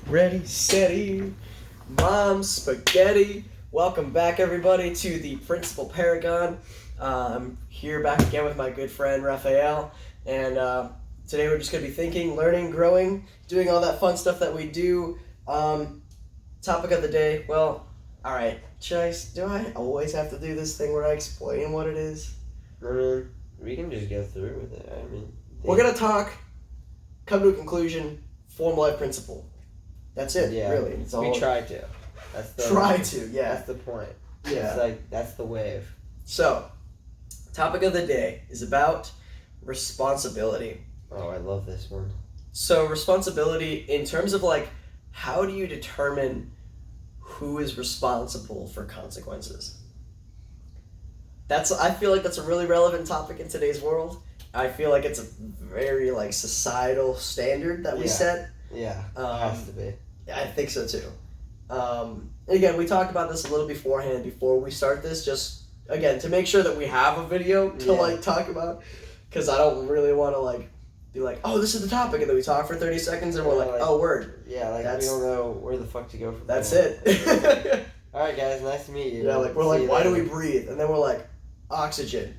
Ready, steady, mom spaghetti. Welcome back, everybody, to the Principle Paragon. I'm here back again with my good friend Rafael, and today we're just going to be thinking, learning, growing, doing all that fun stuff that we do. Topic of the day, well, alright, do I always have to do this thing where I explain what it is? I mean, we can just go through with it. We're going to talk, come to a conclusion, form life principle. That's it, really. It's all we try to. That's the That's the point. Yeah. It's like, that's the wave. So, topic of the day is about responsibility. Oh, I love this one. So, responsibility in terms of like, how do you determine who is responsible for consequences? I feel like that's a really relevant topic in today's world. I feel like it's a very like societal standard that we set. Yeah, it has to be. I think so too. And again, we talked about this a little beforehand before we start this, just again to make sure that we have a video to like talk about, because I don't really want to like be like, oh, this is the topic, and then we talk for 30 seconds and we're like, oh, word. Yeah, like we don't know where the fuck to go from there. That's it. All right, guys, nice to meet you. Yeah, like we're like, why do we breathe? And then we're like, oxygen.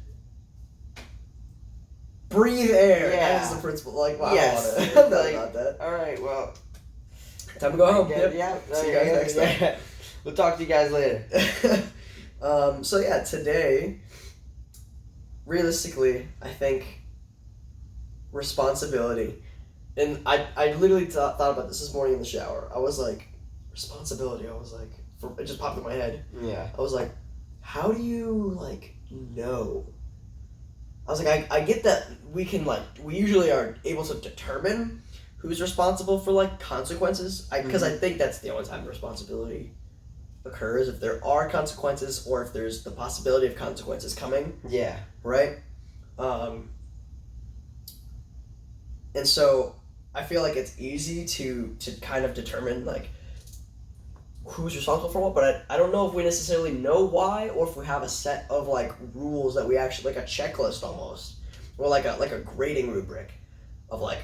Breathe air. Yeah. That is the principle. Like, wow, yes. I don't know about that. All right, well. Time to go home. Yeah. See you guys next time. We'll talk to you guys later. So yeah, today, realistically, I think responsibility, and I literally thought about this morning in the shower. I was like, responsibility. I was like, it just popped in my head. Yeah. I was like, how do you like know? I was like, I get that we usually are able to determine who's responsible for like consequences, because I think that's the only time responsibility occurs, if there are consequences or if there's the possibility of consequences coming. Yeah. Right? And so I feel like it's easy to kind of determine like who's responsible for what, but I don't know if we necessarily know why, or if we have a set of like rules that we actually, like a checklist almost, or like a grading rubric of like,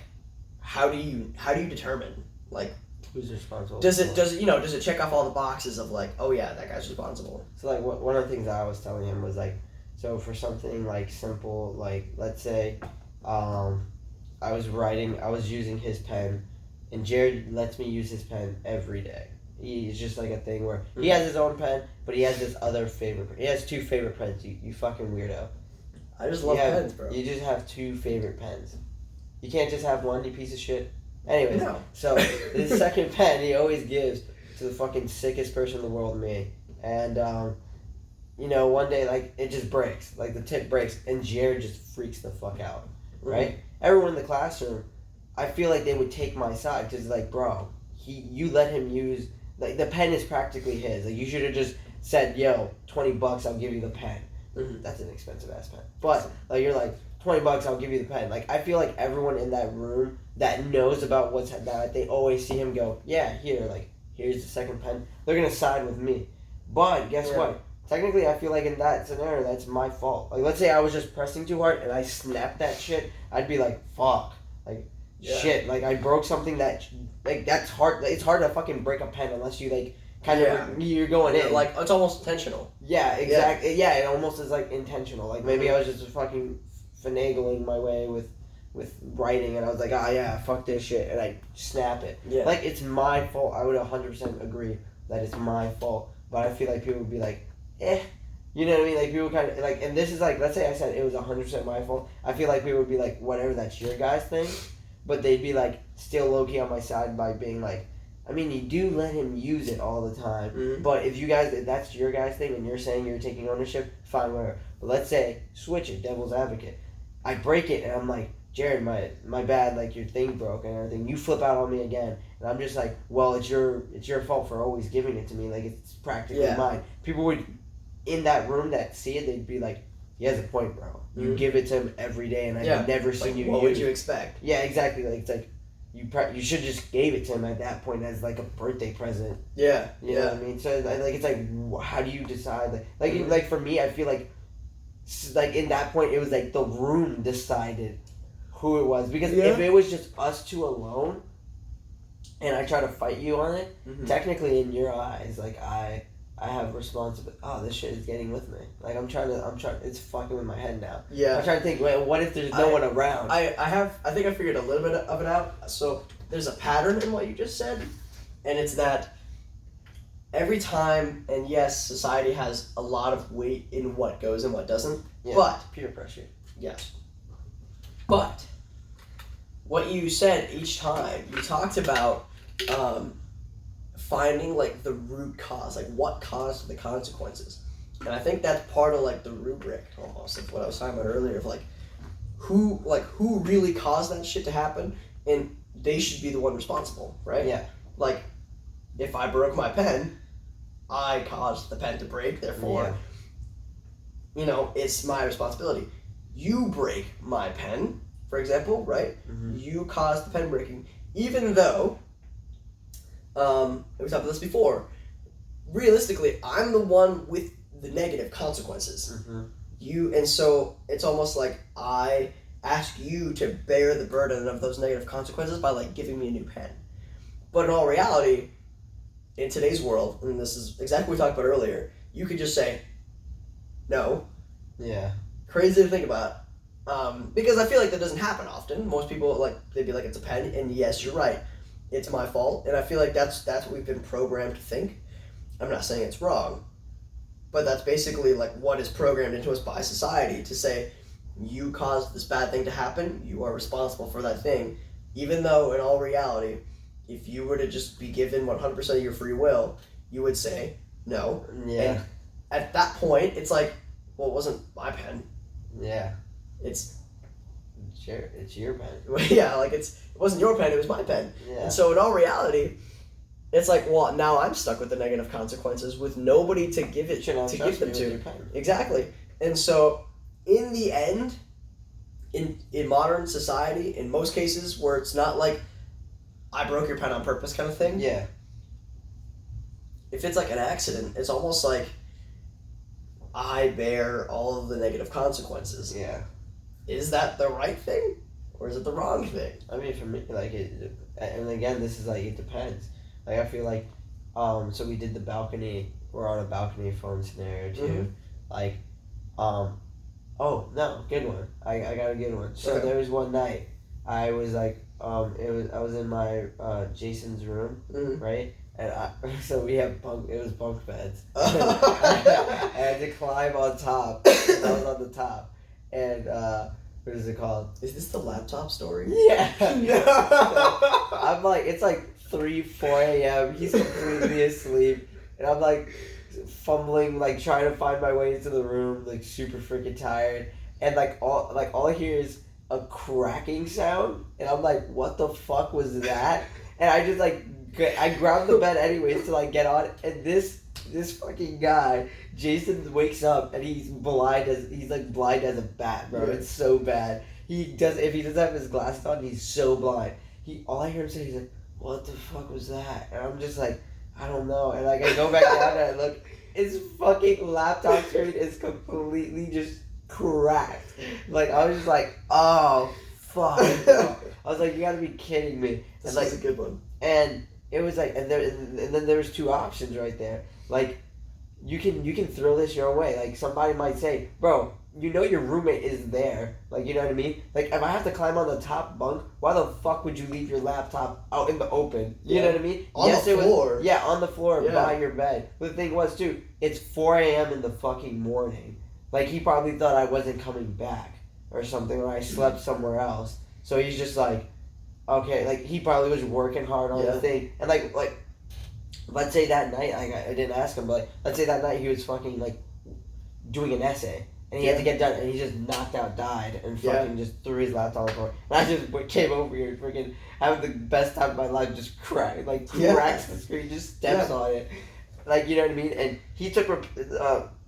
how do you determine like who's responsible? Does it check off all the boxes of like, oh yeah, that guy's responsible? So like one of the things I was telling him was like, so for something like simple, like let's say, I was using his pen, and Jared lets me use his pen every day. He's just like a thing where he has his own pen, but he has this other favorite. He has two favorite pens. You fucking weirdo. I just love pens, bro. You just have two favorite pens. You can't just have one, you piece of shit. Anyways, no. So his second pen he always gives to the fucking sickest person in the world, me. And one day like it just breaks, like the tip breaks, and Jared just freaks the fuck out, right? Everyone in the classroom, I feel like they would take my side, because like, bro, you let him use. Like, the pen is practically his. Like, you should have just said, yo, $20, I'll give you the pen. That's an expensive-ass pen. But, like, you're like, $20, I'll give you the pen. Like, I feel like everyone in that room that knows about what's that, they always see him go, yeah, here, like, here's the second pen. They're going to side with me. But, guess what? Technically, I feel like in that scenario, that's my fault. Like, let's say I was just pressing too hard and I snapped that shit. I'd be like, fuck. Like, shit, like I broke something that, like, that's hard. It's hard to fucking break a pen unless you like you're going in. Like, it's almost intentional. Yeah, exactly. Yeah, it almost is like intentional. Like maybe I was just fucking finagling my way with writing, and I was like, fuck this shit, and I snap it. Yeah. Like, it's my fault. I would 100% agree that it's my fault, but I feel like people would be like, you know what I mean? Like, people kind of like, and this is like, let's say I said it was 100% my fault. I feel like people would be like, whatever, that's your guys' thing. But they'd be like still low-key on my side by being like, I mean, you do let him use it all the time. But if you guys, that's your guys' thing and you're saying you're taking ownership, fine, whatever. But let's say, switch it, devil's advocate. I break it and I'm like, Jared, my bad, like your thing broke and everything. You flip out on me again. And I'm just like, well, it's your fault for always giving it to me. Like, it's practically mine. People would, in that room that see it, they'd be like, he has a point, bro. You give it to him every day, and I've never seen you use it. What would you expect? Yeah, exactly. Like, it's like, you should just gave it to him at that point as, like, a birthday present. Yeah. You know what I mean? So, like, it's like, how do you decide? Like for me, I feel like in that point, it was like the room decided who it was. Because if it was just us two alone, and I try to fight you on it, Mm-hmm. technically in your eyes, like I have responsibility. Oh, this shit is getting with me. Like I'm trying. It's fucking with my head now. Yeah. I'm trying to think. Wait, what if there's no one around? I think I figured a little bit of it out. So there's a pattern in what you just said, and it's that every time, and yes, society has a lot of weight in what goes and what doesn't. Yeah. But Peer pressure. yes. But what you said each time, you talked about finding like the root cause, like what caused the consequences. And I think that's part of like the rubric almost of what I was talking about earlier of like who really caused that shit to happen, and they should be the one responsible, right? Yeah. Like if I broke my pen, I caused the pen to break, therefore it's my responsibility. You break my pen, for example, right? Mm-hmm. You caused the pen breaking, even though we talked about this before. Realistically, I'm the one with the negative consequences. Mm-hmm. And so it's almost like I ask you to bear the burden of those negative consequences by like giving me a new pen. But in all reality, in today's world, and this is exactly what we talked about earlier, you could just say, no. Yeah. Crazy to think about. Because I feel like that doesn't happen often. Most people, like, they'd be like, it's a pen, and yes, you're right. It's my fault. And I feel like that's what we've been programmed to think. I'm not saying it's wrong, but that's basically like what is programmed into us by society to say, you caused this bad thing to happen, you are responsible for that thing, even though in all reality, if you were to just be given 100% of your free will, you would say no. Yeah. And at that point, it's like, well, it wasn't my pen. Yeah. It's your pen. yeah, like it wasn't your pen, it was my pen. Yeah. And so in all reality, it's like, well, now I'm stuck with the negative consequences with nobody to give it to give them to. Exactly. And so in the end, in modern society, in most cases where it's not like I broke your pen on purpose kind of thing. Yeah. If it's like an accident, it's almost like I bear all of the negative consequences. Yeah. Is that the right thing? Or is it the wrong thing? I mean, for me, like, and again, this is like, it depends. Like, I feel like, so we did the balcony, we're on a balcony phone scenario too. Mm-hmm. Like, oh, no, good one. I got a good one. So Okay. there was one night, I was like, I was in my, Jason's room, Mm-hmm. right? And so we have it was bunk beds. I had to climb on top. I was on the top. And, what is it called? Is this the laptop story? Yeah. No. So, I'm like, it's like 3-4 a.m. He's completely asleep. And I'm like fumbling, like trying to find my way into the room, like super freaking tired. And like all I hear is a cracking sound. And I'm like, what the fuck was that? And I just like, I grabbed the bed anyways to like get on. And this fucking guy, Jason, wakes up and he's blind as a bat, bro. Yeah. It's so bad. If he doesn't have his glasses on, he's so blind. All I hear him say is like, what the fuck was that? And I'm just like, I don't know. And like I go back down and I look, his fucking laptop screen is completely just cracked. Like I was just like, oh fuck. Bro. I was like, you gotta be kidding me. This and is a good one. And it was like, and then there was two options right there. Like, you can throw this your own way. Like, somebody might say, bro, you know your roommate is there. Like, you know what I mean? Like, if I have to climb on the top bunk, why the fuck would you leave your laptop out in the open? You know what I mean? On the floor. On the floor Yeah. by your bed. But the thing was, too, it's 4 a.m. in the fucking morning. Like, he probably thought I wasn't coming back or something, or I slept somewhere else. So he's just like, okay, like, he probably was working hard on the thing. And, like, let's say that night, like, I didn't ask him, but, like, let's say that night he was fucking, like, doing an essay. And he had to get done, and he just knocked out, died, and fucking just threw his laptop on the floor. And I just came over here, freaking having the best time of my life, just cracks the screen, just steps on it. Like, you know what I mean? And he took,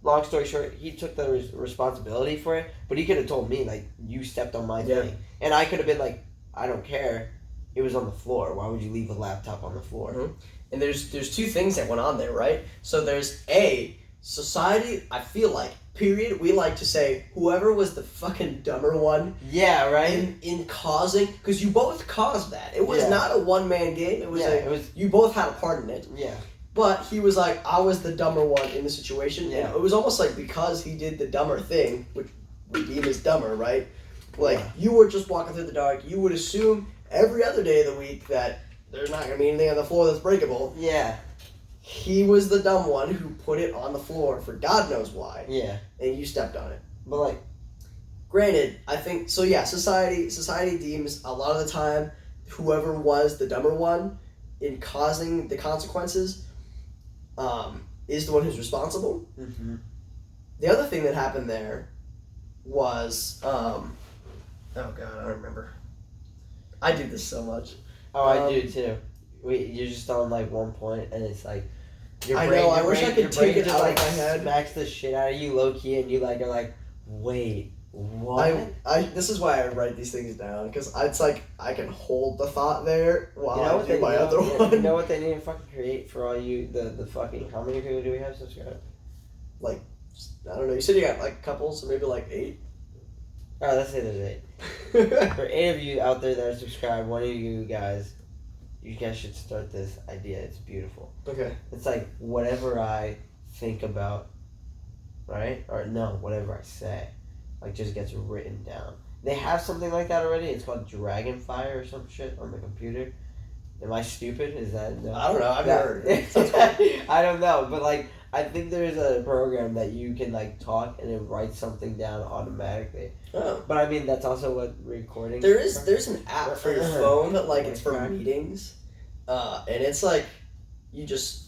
long story short, he took the responsibility for it, but he could have told me, like, you stepped on my thing. And I could have been like, I don't care. It was on the floor. Why would you leave a laptop on the floor? Mm-hmm. And there's two things that went on there, right? So there's society, I feel like, period, we like to say whoever was the fucking dumber one. Yeah, right. In causing, because you both caused that. It was not a one-man game. It was you both had a part in it. Yeah. But he was like, I was the dumber one in the situation. Yeah. And it was almost like because he did the dumber thing, which we deem as dumber, right? Like, you were just walking through the dark. You would assume every other day of the week that there's not going to be anything on the floor that's breakable. Yeah. He was the dumb one who put it on the floor for God knows why. Yeah. And you stepped on it. But, like... Granted, I think... So, yeah, society deems a lot of the time whoever was the dumber one in causing the consequences is the one who's responsible. Mm-hmm. The other thing that happened there was... oh, God, I don't remember. I do this so much. Oh, I do, too. You're just on, like, one point, and it's like... I wish I could take it out of my head. Smacks the shit out of you low-key, and you, like, are like, wait, what? This is why I write these things down, because it's like I can hold the thought there while I do my other one. You know what they need to fucking create for all you, the fucking... How many people do we have subscribed? Like, I don't know. You said you got, like, a couple, so maybe, like, 8? Oh, let's say there's 8. For 8 of you out there that are subscribed, one of you guys should start this idea. It's beautiful. Okay. It's like whatever I think about, right? Or no, whatever I say, like just gets written down. They have something like that already. It's called Dragonfire or some shit on the computer. Am I stupid? Is that no? I don't know. I've never heard it. I don't know, but like I think there's a program that you can like talk and it writes something down automatically. Oh. But I mean that's also what recording. There's an app for your phone that like it's for meetings, and it's like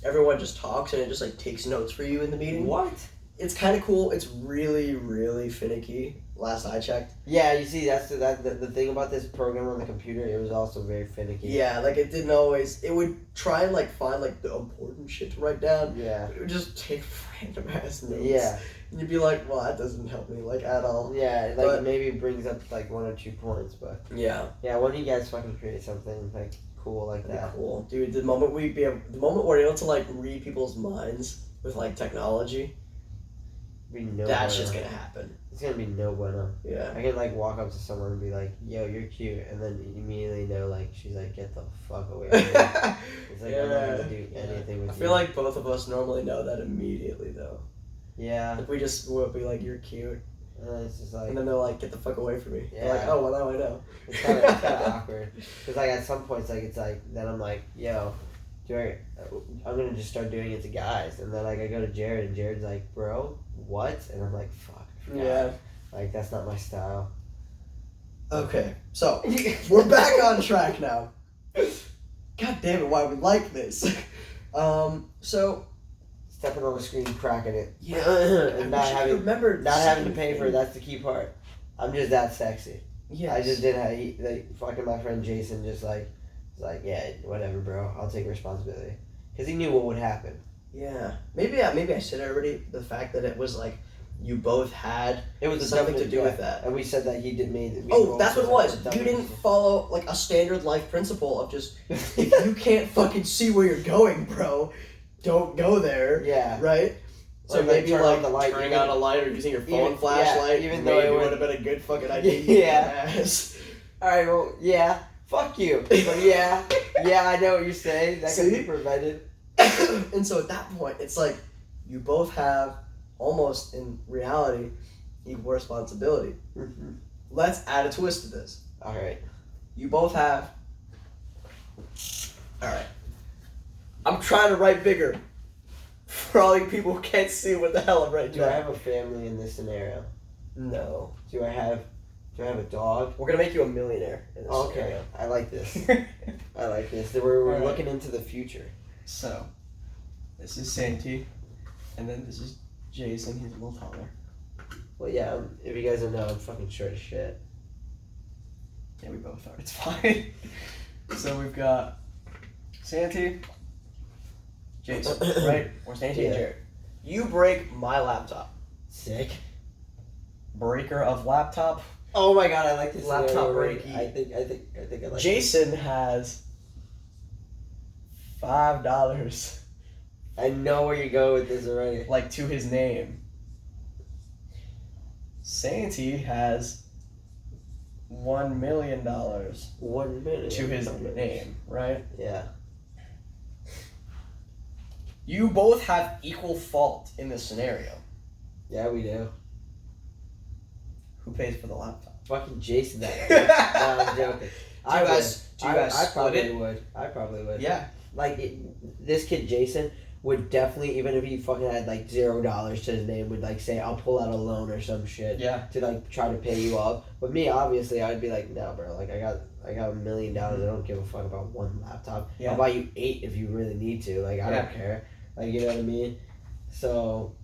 everyone just talks and it just like takes notes for you in the meeting. What? It's kind of cool. It's really, really finicky. Last I checked. Yeah, you see, that's the thing about this program on the computer. It was also very finicky. Yeah, like it didn't always. It would try and like find like the important shit to write down. Yeah. But it would just take random ass notes. Yeah. And you'd be like, well, that doesn't help me like at all. Yeah, like maybe it brings up like 1 or 2 points, but yeah. Yeah, when you guys fucking create something like cool like that. Cool, dude. The moment we're able to like read people's minds with like technology. That's just gonna happen. It's gonna be no bueno. Yeah. I can like walk up to someone and be like, "Yo, you're cute," and then immediately know like she's like, "Get the fuck away from me." It's like I'm not gonna do anything with you. I feel like both of us normally know that immediately though. Yeah. Like we just will be like, "You're cute," and it's just like, and then they're like, "Get the fuck away from me." Yeah. They're like, "Oh, well now I know." It's kind of awkward because like at some points like it's like then I'm like, "Yo." I'm gonna just start doing it to guys, and then like I go to Jared, and Jared's like, "Bro, what?" And I'm like, "Fuck, I forgot." Yeah, like that's not my style. Okay, so we're back on track now. God damn it, why we like this? So stepping on the screen, cracking it, yeah, and not having to pay for it. That's the key part. I'm just that sexy. Yeah, I just didn't. Like fucking my friend Jason just like. Like, yeah, whatever, bro. I'll take responsibility. Because he knew what would happen. Yeah. Maybe I said already the fact that it was like you both had something to do with that. And we said that he did me. That's what it was. You didn't follow like a standard life principle of just if you can't fucking see where you're going, bro, don't go there. Yeah. Right? So or maybe turn like on the light, turning on a light or using your phone flashlight even maybe though it would have been a good fucking idea. Yeah. Alright, well, yeah. Fuck you. But yeah, I know what you're saying. That can be prevented. And so at that point, it's like you both have almost in reality equal responsibility. Mm-hmm. Let's add a twist to this. All right. You both have. All right. I'm trying to write bigger for all you people who can't see what the hell I'm writing. Do I have a family in this scenario? No. Do I have a dog? We're gonna make you a millionaire in this scenario. I like this. I like this. We're looking into the future. So, this is Santi, and then this is Jason. He's a little taller. Well, yeah. If you guys don't know, I'm fucking short as shit. Yeah, we both are. It's fine. So we've got Santi, Jason, right? Or Santi and Jared. You break my laptop. Sick. Breaker of laptop. Oh my god, I like this laptop breaky. I think I like Jason has $5. I know where you go with this already. Like to his name. Santi has $1 million 1 million to his name, right? Yeah. You both have equal fault in this scenario. Yeah, we do. Who pays for the laptop? Fucking Jason. That. No, I'm joking. Do you guys I split probably it? would. I probably would. Yeah. Like this kid Jason would definitely, even if he fucking had like $0 to his name, would like say, "I'll pull out a loan or some shit." Yeah. To like try to pay you off. But me, obviously, I'd be like, "No, bro. Like I got $1 million. I don't give a fuck about one laptop. Yeah. I'll buy you 8 if you really need to. Like I don't care. Like you know what I mean." So,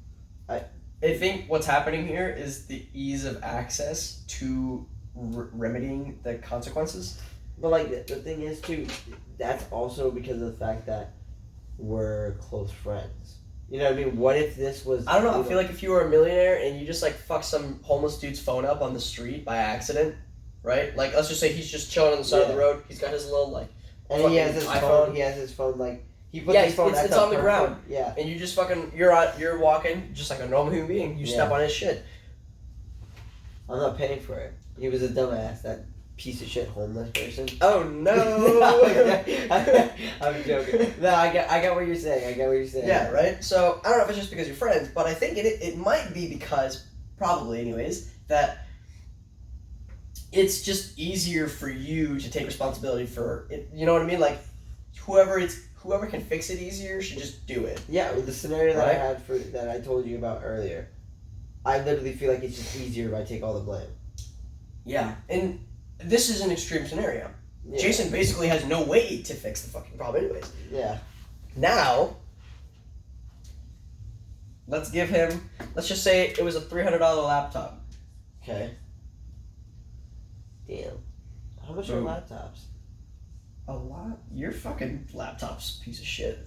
I think what's happening here is the ease of access to remedying the consequences. But like the thing is too, that's also because of the fact that we're close friends. You know what I mean? What if this was? I don't know. I feel like if you were a millionaire and you just like fuck some homeless dude's phone up on the street by accident, right? Like let's just say he's just chilling on the side of the road. He's got his little like. And he has his iPhone. phone. He has his phone like he puts his phone. It's on the ground. Yeah. And you just fucking you're walking just like a normal human being. You step on his shit. I'm not paying for it. He was a dumbass. That piece of shit homeless person. Oh no! I'm joking. No, I get what you're saying. Yeah, right. So I don't know if it's just because you're friends, but I think it might be because probably anyways that it's just easier for you to take responsibility for it. You know what I mean? Like whoever can fix it easier should just do it. Yeah, the scenario that I had that I told you about earlier, I literally feel like it's just easier if I take all the blame. Yeah, and this is an extreme scenario. Yeah. Jason basically has no way to fix the fucking problem anyways. Yeah. Now, let's just say it was a $300 laptop. Okay. Damn. How much are laptops? A lot? Your fucking laptop's a piece of shit.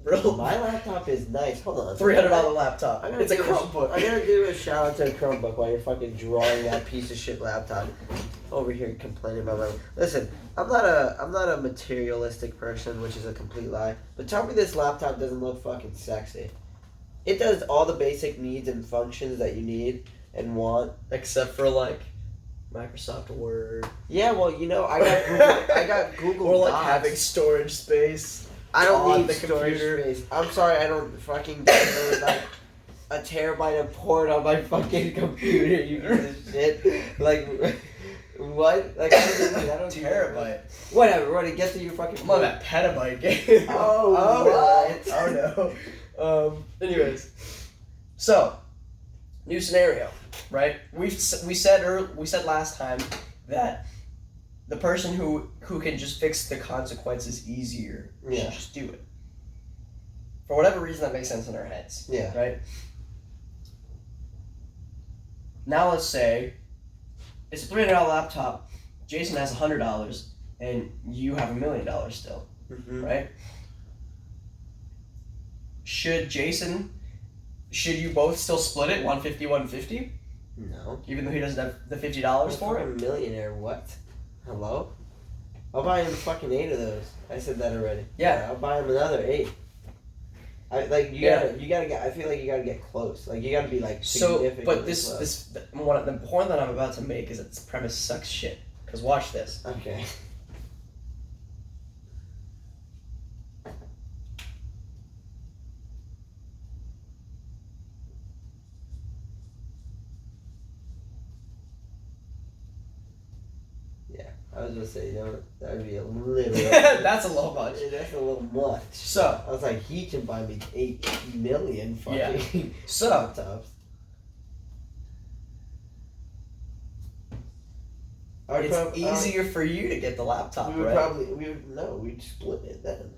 Real. My laptop is nice. Hold on. $300 laptop. It's a Chromebook. I gotta do a shout out to a Chromebook while you're fucking drawing that piece of shit laptop. Over here complaining about my. Listen, I'm not a materialistic person, which is a complete lie. But tell me this laptop doesn't look fucking sexy. It does all the basic needs and functions that you need and want, except for like Microsoft Word. Yeah, well, you know, I got Google. Or like Docs. having storage space. I don't on need the storage computer. space. I'm sorry, I don't fucking download like a terabyte of porn on my fucking computer. You piece of shit. Like, what? Like, I don't Terabyte. Whatever. What? Get to your fucking. I'm on that petabyte game. What? Oh no. Anyways, so new scenario, right? We said last time that the person who can just fix the consequences easier should just do it. For whatever reason, that makes sense in our heads. Yeah. Right? Now let's say it's a $300 laptop. Jason has $100, and you have $1 million still. Mm-hmm. Right? Should you both still split it 150-150? No. Even though he doesn't have the $50 for it? I'm a millionaire. What? Hello? I'll buy him fucking 8 of those. I said that already. Yeah. I'll buy him another 8. You gotta get. I feel like you gotta get close. Like you gotta be like significantly but close. the point that I'm about to make is that this premise sucks shit. Cause watch this. Okay. I was gonna say, you know, that would be a little. That's a little much. That's a little much. So I was like, he can buy me 8 million fucking So laptops. It's easier for you to get the laptop, right? We'd split it then.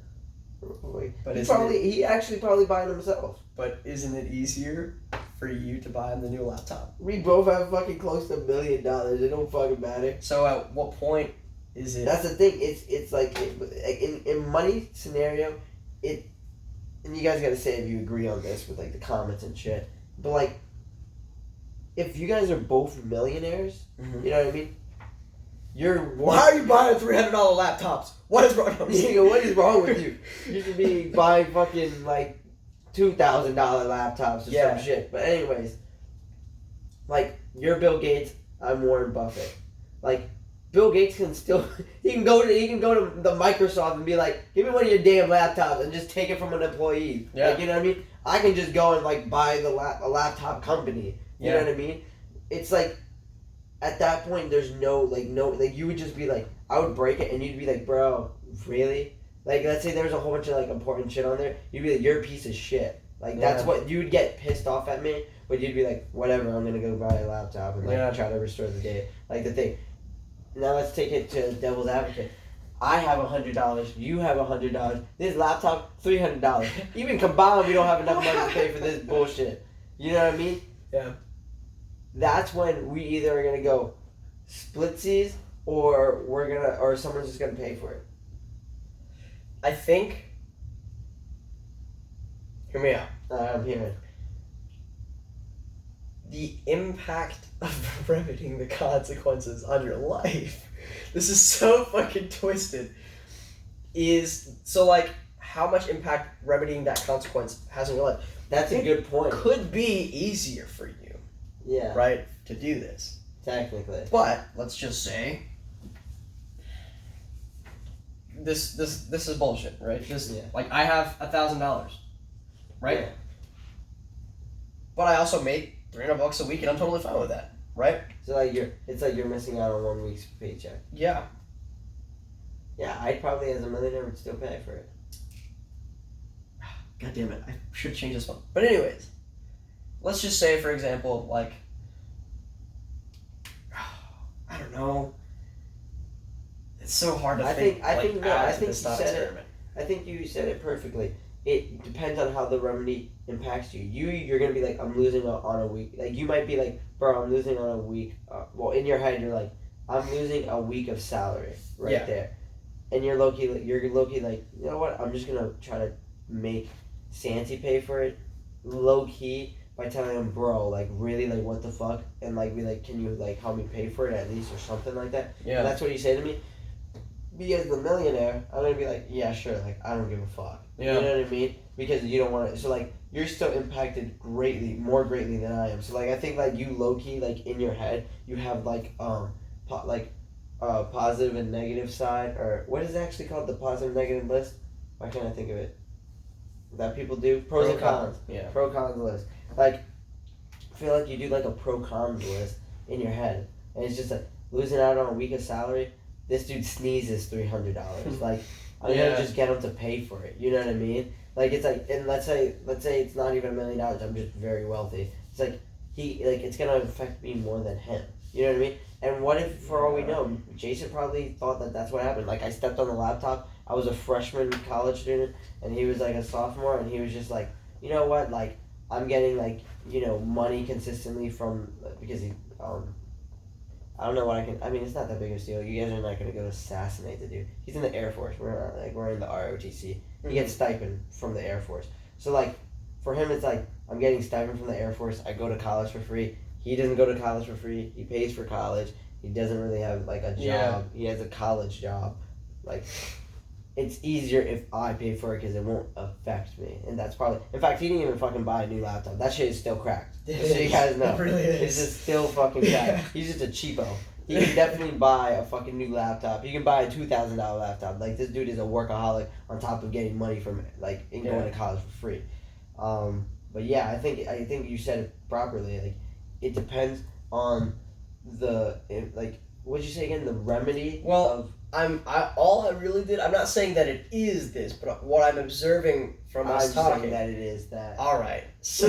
But he actually probably buy it himself. But isn't it easier for you to buy him the new laptop? We both have fucking close to $1 million. It don't fucking matter. So at what point is it? That's the thing. It's like in money scenario, and you guys gotta say if you agree on this with like the comments and shit. But like, if you guys are both millionaires, you know what I mean. Why are you buying $300 laptops? What is wrong with you? What is wrong with you? You should be buying fucking like $2,000 laptops or some shit. But anyways, like, you're Bill Gates, I'm Warren Buffett. Like, Bill Gates can still, he can go to the Microsoft and be like, give me one of your damn laptops and just take it from an employee. Yeah. Like, you know what I mean? I can just go and, like, buy a laptop company. You know what I mean? It's like, at that point, there's no, you would just be like, I would break it and you'd be like, bro, really? Like, let's say there's a whole bunch of, like, important shit on there. You'd be like, you're a piece of shit. Like, that's what, you would get pissed off at me, but you'd be like, whatever, I'm gonna go buy a laptop and, like, try to restore the day. Like, the thing. Now let's take it to devil's advocate. I have $100. You have $100. This laptop, $300. Even combined, we don't have enough money to pay for this bullshit. You know what I mean? Yeah. That's when we either are gonna go splitsies or or someone's just gonna pay for it. I think. Hear me out. I'm hearing. The impact of remedying the consequences on your life. This is so fucking twisted. Is so like how much impact remedying that consequence has on your life. That's a good point. Could be easier for you. Yeah. Right? To do this. Technically. But let's just say this is bullshit, right? Like I have $1,000. Right? Yeah. But I also make $300 a week and I'm totally fine with that. Right? So like it's like you're missing out on 1 week's paycheck. Yeah. Yeah, I'd probably as a millionaire would still pay for it. God damn it, I should change this one. But anyways, let's just say for example, like I don't know. It's so hard to think. I think you said it perfectly. It depends on how the remedy impacts you. You're gonna be like, I'm losing on a week. Like you might be like, bro, I'm losing on a week. Well, in your head, you're like, I'm losing a week of salary there, and you're low key like, you know what? I'm just gonna try to make Santi pay for it, low key, by telling him, bro, like really, like what the fuck, and like be like, can you like help me pay for it at least or something like that? Yeah. And that's what you say to me. Me as the millionaire, I'm gonna be like, yeah, sure, like I don't give a fuck. Yeah. You know what I mean? Because you don't want to. So like you're still impacted more greatly than I am. So like I think like you low key like in your head you have like positive and negative side, or what is it actually called, the positive negative list? Why can't I think of it? That people do pros and cons. Yeah. Pro cons list. Like I feel like you do like a pro cons list in your head, and it's just like losing out on a week of salary. This dude sneezes $300. Like I'm gonna just get him to pay for it. You know what I mean? Like it's like, and let's say it's not even $1 million. I'm just very wealthy. It's like it's gonna affect me more than him. You know what I mean? And what if, for all we know, Jason probably thought that that's what happened. Like I stepped on the laptop. I was a freshman college student, and he was like a sophomore, and he was just like, you know what? Like I'm getting like money consistently from because he I don't know what I mean, it's not that big of a deal. You guys are not going to go assassinate the dude. He's in the Air Force. We're in the ROTC. He gets stipend from the Air Force. So, like, for him, it's like, I'm getting stipend from the Air Force. I go to college for free. He doesn't go to college for free. He pays for college. He doesn't really have, like, a job. Yeah. He has a college job. Like, it's easier if I pay for it because it won't affect me. And that's probably... In fact, he didn't even fucking buy a new laptop. That shit is still cracked. Just so you guys know. It really is. It's just still fucking cracked. Yeah. He's just a cheapo. He can definitely buy a fucking new laptop. He can buy a $2,000 laptop. Like, this dude is a workaholic on top of getting money from, like, and going to college for free. But yeah, I think you said it properly. Like, it depends on what'd you say again? The remedy? Well, all I really did, I'm not saying that it is this, but what I'm observing from us talking. I'm saying that it is that. Alright. So,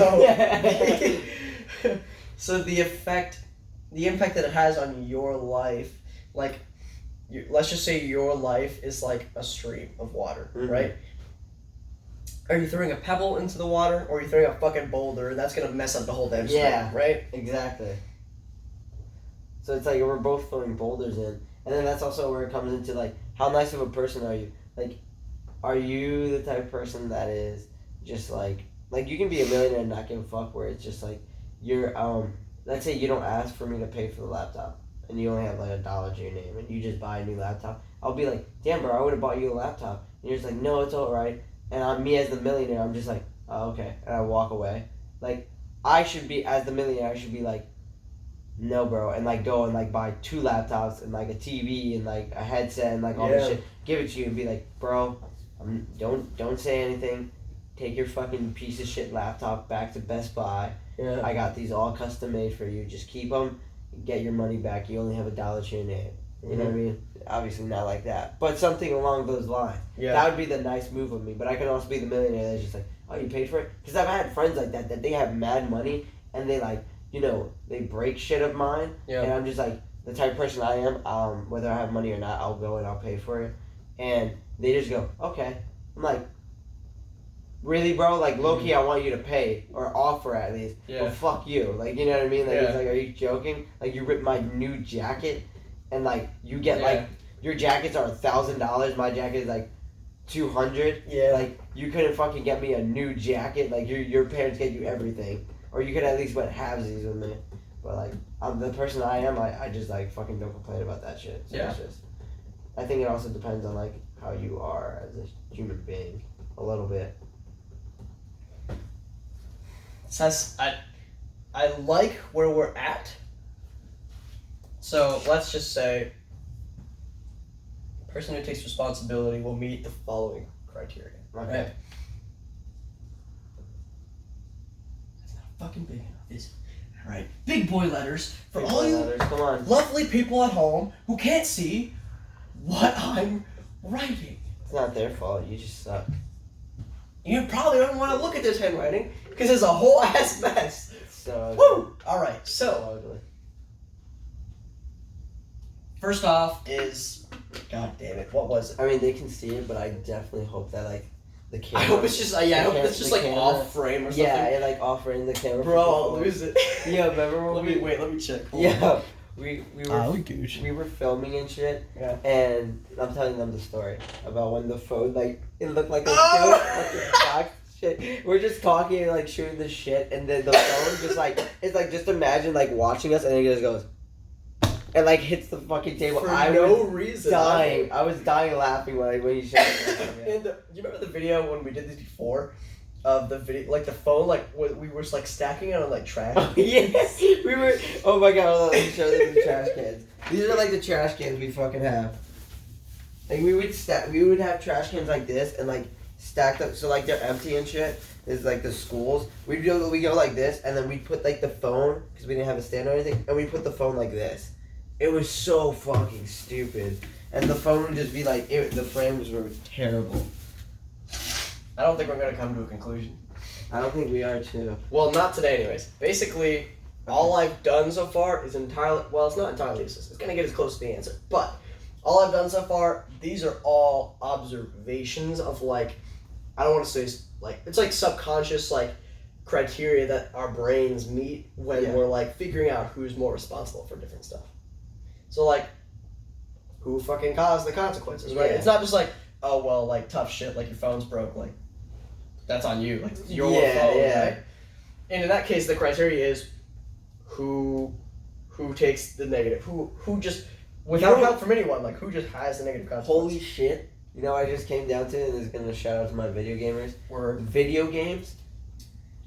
so the impact that it has on your life, like, let's just say your life is like a stream of water, right? Are you throwing a pebble into the water, or are you throwing a fucking boulder, and that's gonna mess up the whole damn stream, right? Exactly. So it's like we're both throwing boulders in, and then that's also where it comes into like, how nice of a person are you? Like, are you the type of person that is just like you can be a millionaire and not give a fuck, where it's just like you're let's say you don't ask for me to pay for the laptop, and you only have like $1 to your name, and you just buy a new laptop. I'll be like, damn, bro, I would have bought you a laptop. And you're just like, no, it's all right. And me as the millionaire, I'm just like, oh, okay, and I walk away. Like, I should be, as the millionaire, I should be like, no, bro, and like go and like buy 2 laptops and like a TV and like a headset and like all this shit, give it to you and be like, bro, don't say anything. Take your fucking piece of shit laptop back to Best Buy. Yeah. I got these all custom made for you. Just keep them. Get your money back. You only have $1 to your name. You know what I mean? Obviously not like that, but something along those lines. Yeah. That would be the nice move of me. But I can also be the millionaire that's just like, oh, you paid for it? Because I've had friends like that they have mad money and they like, they break shit of mine. Yeah. And I'm just like, the type of person I am, whether I have money or not, I'll go and I'll pay for it. And they just go, okay. I'm like, really, bro? Like, low-key, I want you to pay, or offer at least. Yeah. Well, fuck you. Like, you know what I mean? Like, Yeah. it's like, are you joking? Like, you ripped my new jacket, and, like, you get, like, your jackets are $1,000, my jacket is, like, $200. Yeah. Like, you couldn't fucking get me a new jacket. Like, your parents get you everything. Or you could at least went halvesies with me. But, like, I'm the person I am, I just, like, fucking don't complain about that shit. So it's just, I think it also depends on, like, how you are as a human being. A little bit. Says I like where we're at. So let's just say the person who takes responsibility will meet the following criteria. Okay. Right? That's not fucking big enough, is it? Alright. Big boy letters for Big all boy you letters, come on. lovely people at home who can't see what I'm writing. It's not their fault. You just suck. You probably don't want to look at this handwriting because it's a whole ass mess. So ugly. Woo! Alright, so So ugly. first off is, god damn it, what was it? I mean, they can see it, but I definitely hope that like the camera. I hope it's just, I hope it's just the like camera- off frame or something. Yeah, it like offering the camera. Bro, I'll lose it. Yeah, remember when let me check. Hold Yeah, we were gooch. we were filming and shit. Yeah. And I'm telling them the story about when the phone like it looked like a box shit. We're just talking and like shooting the shit, and then the phone just like it's like just imagine like watching us, and it just goes and like hits the fucking table. For I no was reason. dying. I was dying laughing when you showed me. And you remember the video when we did this before? Of the video, like the phone, like we were like stacking it on like trash. Oh, yes, we were. Oh my god! Hold on, let me show them the trash cans. These are like the trash cans we fucking have. Like we would have trash cans like this and like stacked up, so like they're empty and shit. Is like the schools. We go like this, and then we put like the phone because we didn't have a stand or anything, and we put the phone like this. It was so fucking stupid, and the phone would just be like the frames were terrible. I don't think we're gonna come to a conclusion. I don't think we are too. Well, not today, anyways. Basically, all I've done so far is entirely, well, it's not entirely useless. It's gonna get as close to the answer. But all I've done so far, these are all observations of like, I don't want to say like, it's like subconscious like criteria that our brains meet when we're like figuring out who's more responsible for different stuff. So like, who fucking caused the consequences, right? Yeah. It's not just like, oh well, like tough shit, like your phone's broke, like that's on you, like it's your phone, right? And in that case, the criteria is who takes the negative, who just without help from anyone, like who just has the negative consequences. Holy shit! You know, I just came down to, and this is gonna shout out to my video gamers. Word. Video games.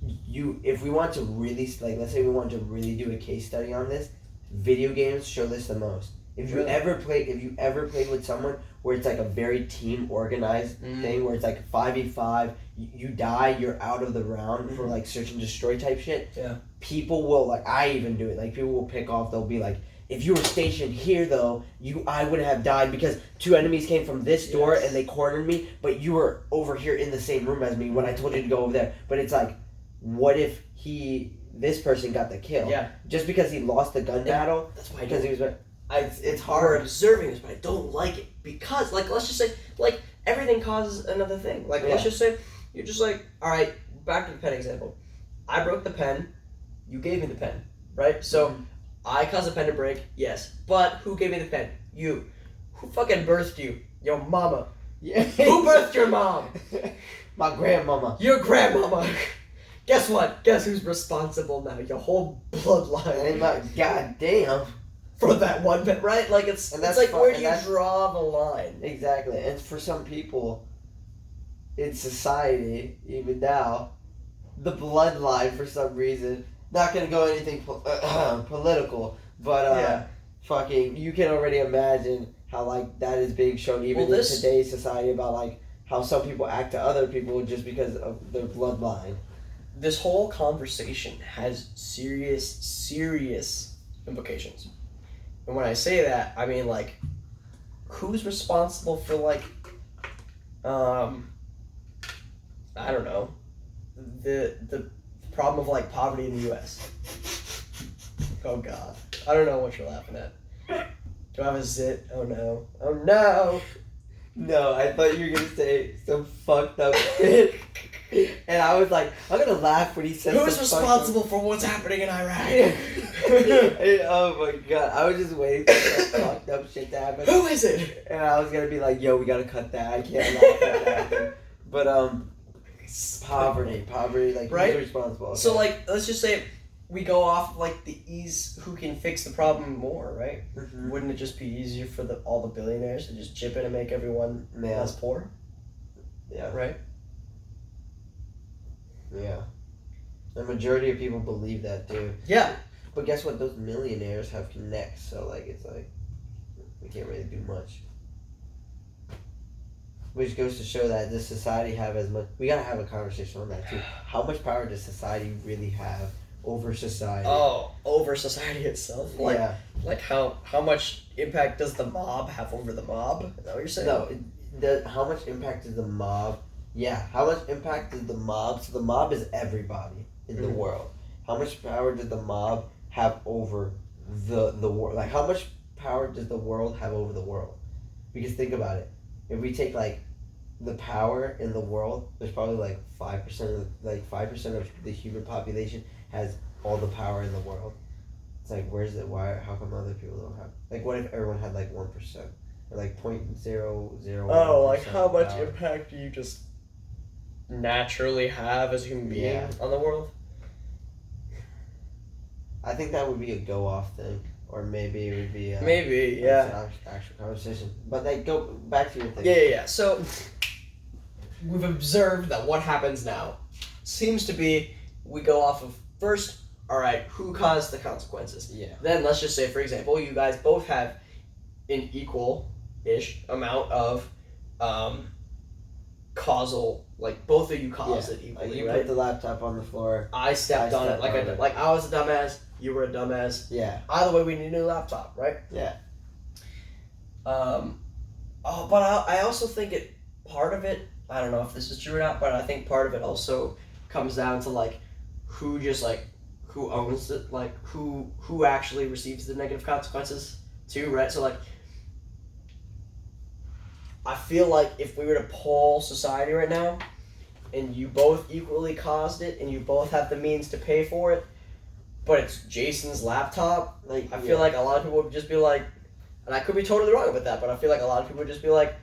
If we want to really like, let's say we want to really do a case study on this, video games show this the most. If you ever played with someone where it's like a very team organized thing, where it's like 5v5, you die, you're out of the round for like search and destroy type shit. Yeah. People will like, I even do it. Like people will pick off. They'll be like, if you were stationed here though, I would have died because 2 enemies came from this door and they cornered me, but you were over here in the same room as me when I told you to go over there. But it's like, what if this person got the kill? Yeah. Just because he lost the gun battle. That's why Because he was. It's We're hard. observing this, but I don't like it because, like, let's just say, like, everything causes another thing. Like, let's just say, you're just like, all right, back to the pen example. I broke the pen, you gave me the pen, right? So, I caused the pen to break, yes, but who gave me the pen? You. Who fucking birthed you? Your mama. Yeah. Who birthed your mom? My grandmama. Your grandmama. Guess what? Guess who's responsible now? Your whole bloodline. And like, goddamn. For that one bit, right? Like it's like where do you draw the line? Exactly. And for some people in society, even now, the bloodline for some reason not gonna go anything political, but fucking, you can already imagine how like that is being shown even in today's society about like how some people act to other people just because of their bloodline. This whole conversation has serious implications. And when I say that, I mean like, who's responsible for like, I don't know, the problem of like poverty in the U.S. Oh God, I don't know what you're laughing at. Do I have a zit? Oh no! Oh no! No, I thought you were gonna say some fucked up shit. And I was like, I'm gonna laugh when he said who's responsible for what's happening in Iraq? Oh my God, I was just waiting for some fucked up shit to happen. Who is it? And I was gonna be like, yo, we gotta cut that. I can't laugh at that. But poverty, like, right? Who's responsible? Okay. So like, let's just say we go off like the ease, who can fix the problem more, right? Mm-hmm. Wouldn't it just be easier for all the billionaires to just chip in and make everyone less poor? Yeah. Right? Yeah. The majority of people believe that too. Yeah. But guess what? Those millionaires have connects, so like it's like we can't really do much. Which goes to show that does society have as much? We gotta have a conversation on that too. How much power does society really have over society? Oh, over society itself. Like, yeah. Like how much impact does the mob have over the mob? Is that what you're saying? No. How much impact does the mob? Yeah. How much impact does the mob? So the mob is everybody in the world. How much power does the mob have over the world? Like how much power does the world have over the world? Because think about it. If we take like the power in the world, there's probably like 5% of the human population has all the power in the world. It's like, where's it? Why? How come other people don't have? Like, what if everyone had like 1% or like 0.001%? Oh, like how much impact do you just naturally have as a human being on the world? I think that would be a go-off thing. Or maybe it would be an actual conversation. But like, go back to your thing. Yeah. So we've observed that what happens now seems to be we go off of first, all right, who caused the consequences? Yeah. Then let's just say, for example, you guys both have an equal-ish amount of causal, like both of you caused it equally. Like you right? put the laptop on the floor. I stepped on it like I was a dumbass. You were a dumbass. Yeah. Either way, we need a new laptop, right? Yeah. But I also think part of it, I don't know if this is true or not, but I think part of it also comes down to like who owns it, like who actually receives the negative consequences too, right? So like I feel like if we were to poll society right now and you both equally caused it and you both have the means to pay for it, but it's Jason's laptop, like I feel like a lot of people would just be like, and I could be totally wrong about that, but I feel like a lot of people would just be like,